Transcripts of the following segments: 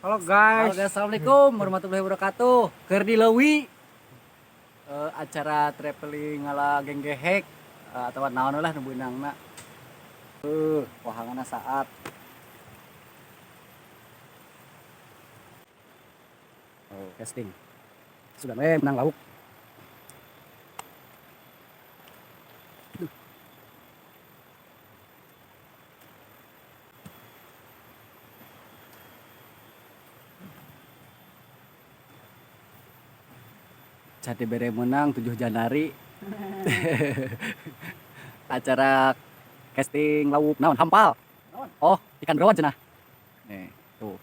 Halo guys. Assalamualaikum warahmatullahi wabarakatuh. Keur di Leuwi acara traveling ala geng gehek atau naon lah nu beunangna. Wahangana saat casting. Sudah menang lauk. Jati bere menang 7 Januari. Acara casting lauk naon hampal. Oh, ikan berawan cenah. Nih, tuh.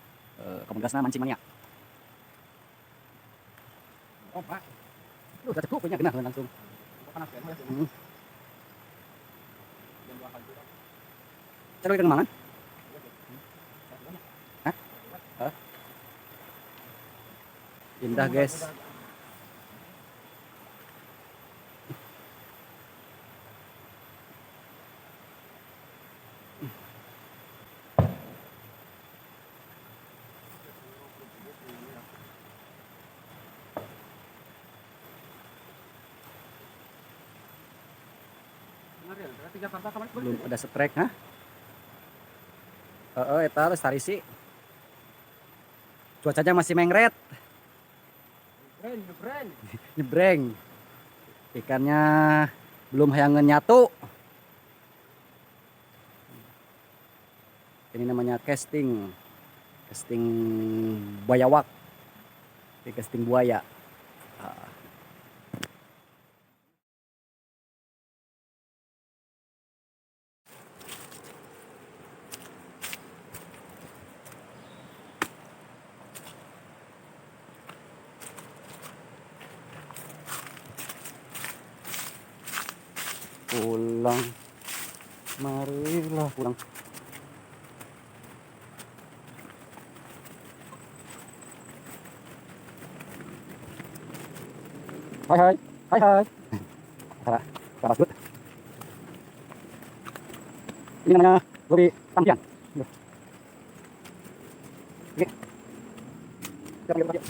Kemugasna mancing mania. Oh, Pak. Duh, udah cukup punya genah langsung. Cara ikan mangan? Hah? Hah? Indah, guys. Belum ada strike, ha? Eta Starisi. Cuacanya masih mengret. Nyebreng. Ikannya belum hayangan nyatu. Ini namanya casting. Casting bayawak. Casting buaya. Pulang, marilah pulang. Hai hai, hai hai. Cara, cara sebut. Ini namanya Leuwi Tampian. Oke. Kita panggil.